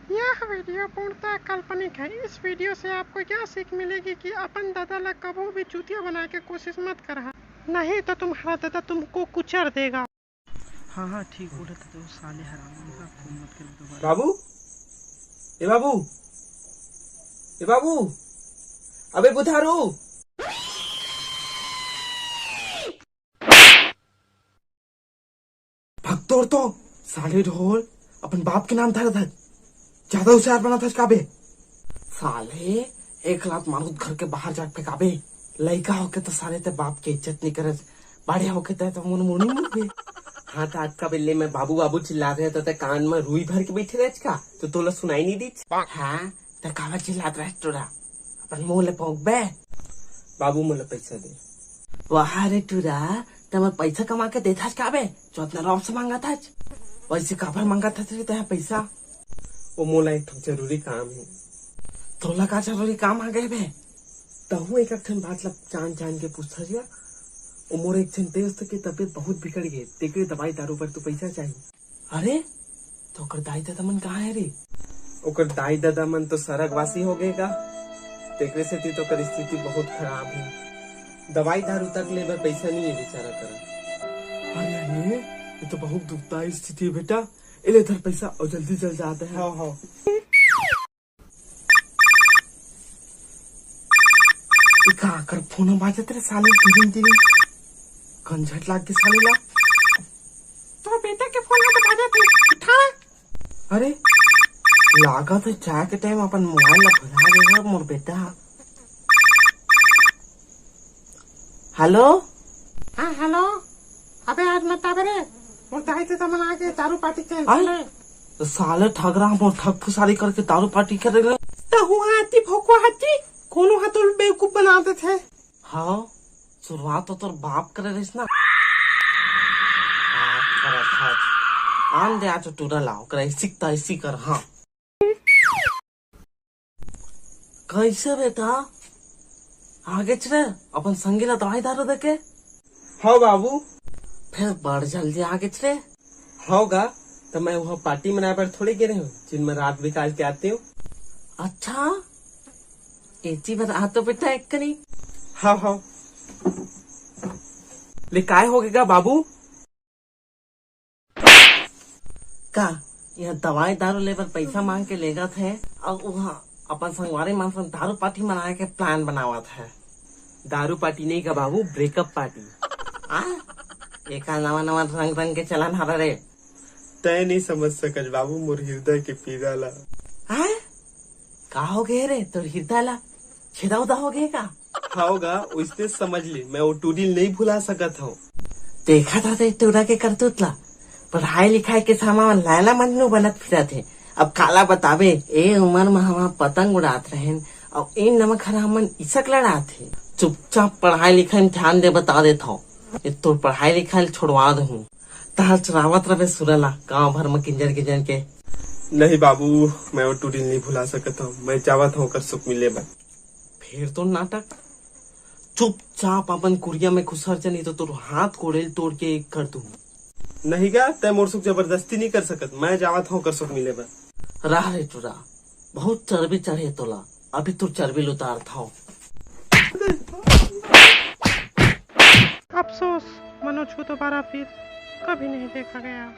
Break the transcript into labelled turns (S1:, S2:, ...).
S1: यह वीडियो पूर्णतः काल्पनिक है। इस वीडियो से आपको क्या सीख मिलेगी कि अपन दादा ला कभी भी चूतिया बना के कोशिश मत करहा, नहीं तो तुम्हारा दादा तुमको कुचल देगा।
S2: हाँ हाँ ठीक बोला था, तो साले हरामी का फोन मत कर दोबारा।
S3: बाबू, ए बाबू, ए बाबू, अबे बुधारू, भगतोर तो साले ढोल अपन बाप के नाम धरा था, ज्यादा होशियार बना था काबे। साले एक लात मारूद घर के बाहर जाके फेंकाबे। लड़का होके तो साले ते बाप की इज्जत नहीं करे, बड़े होके तो मुन मुनी मुझे। हाँ तो आज का बिल्ले में बाबू बाबू चिल्ला रहे तो कान में रुई भर के बैठे रहे का, तो तोला सुनाई नहीं दी। हाँ तो कावा चिल्ला रहे टूरा, अपन मुंह ले पोंक बे। बाबू मुझे पैसा दे। वाह रे टूरा, तो मैं पैसा कमा के देता का बे, जो इतना रौब से मांगा था, वैसे काबर मांगा था तेरे पैसा। वो मोला एक जरूरी काम है। तोला का जरूरी काम आ गए बे, तहु एक बात लब जान जान के पूछता जिया। उमर एक दोस्त की तबीयत बहुत बिगड़ गई, तेरे दवाई दारू पर तो पैसा चाहिए। अरे तो ओकर दाई दादा मन कहाँ है रे? ओकर दाई दादा मन तो सरगवासी हो गएगा, तेरे से तो कर स्थिति बहुत खराब है। दवाई दारू तक ले पैसा नहीं है बेचारा कर। अरे ये तो बहुत दुखदाई स्थिति है बेटा, इले इधर पैसा और जल्दी चल जाता है। हाँ हाँ कर फोन बाजे तेरे साले धीरे धीरे कंझट लाग के साले ला। तो बेटा के फोन में तो बाजे थे, उठा। अरे लागा तो चाय के टाइम अपन मोबाइल ला भुला देगा मोर बेटा। हेलो।
S1: हाँ हेलो, अबे आज मत आवे रे, मोर दाई दादा मन आके दारू पार्टी के
S3: तो साले ठगरा मोर ठग फुसारी करके दारू पार्टी कर रहे।
S1: तो हुआ हाथी भोको हाथी कोनो हाथुल बेवकूफ बनाते थे।
S3: हाँ शुरुआत तो तोर बाप करे रही ना। आन दे आज टूरा लाओ करे सीखता इसी कर। हाँ कैसे बेटा आगे चले अपन संगीला दवाई दारू देके। हाँ बाबू फिर बढ़ जल्दी आगे चले। होगा तो मैं वहाँ पार्टी मनाए पर थोड़ी गिरे हूँ, जिनमें रात बिकाल के आती हूँ। अच्छा एची बार आ तो बेटा एक करी। हाँ हाँ ले काय हो गएगा बाबू का यह दवाई दारू लेकर पैसा मांग के लेगा थे, और वहाँ अपन संगवारी मान दारू पार्टी मनाने के प्लान बनावा था। दारू पार्टी नहीं का बाबू, ब्रेकअप पार्टी। एक नवा नवा रंग रंग के चलन हरा रे। तय नहीं समझ सकल बाबू, मोर हृदय के पीड़ा ला। का हो गए रे तो हृदय ला छेदा उदा हो गए का? होगा उसने समझ ली, मैं वो टूडिल नहीं भुला सकत हूँ। देखा था टूरा के करतूत ला, पढ़ाई लिखाई के सामान लैला मजनू बनत फिरा थे। अब काला बतावे ए उम्र में हम पतंग उड़ात रहे और इन नमक हरा हमन इसक लड़ा थे। चुपचाप पढ़ाई लिखाई में ध्यान दे बता देता हूँ, तो पढ़ाई लिखाई छोड़वा दूँ। तार चरावत रहे सुरला गाँव भर में किंजर किंजर के। नहीं बाबू मैं वो टूडिल नहीं भुला सकता हूँ, मैं चाहत हूँ कर सुख मिले बन। फिर तो नाटक चुपचाप अपन कुरिया में घुसर जा, नहीं तो तोर हाथ कोड़ेल तोड़ के कर दूं। नहीं क्या तय मोर सुख जबरदस्ती नहीं कर सकत, मैं जावत हूँ कर सुख मिले बन। राह रे टूरा बहुत चर्बी चढ़े तोला, अभी तो चर्बी उतार था।
S1: अफसोस मनोज को दोबारा फिर कभी नहीं देखा गया।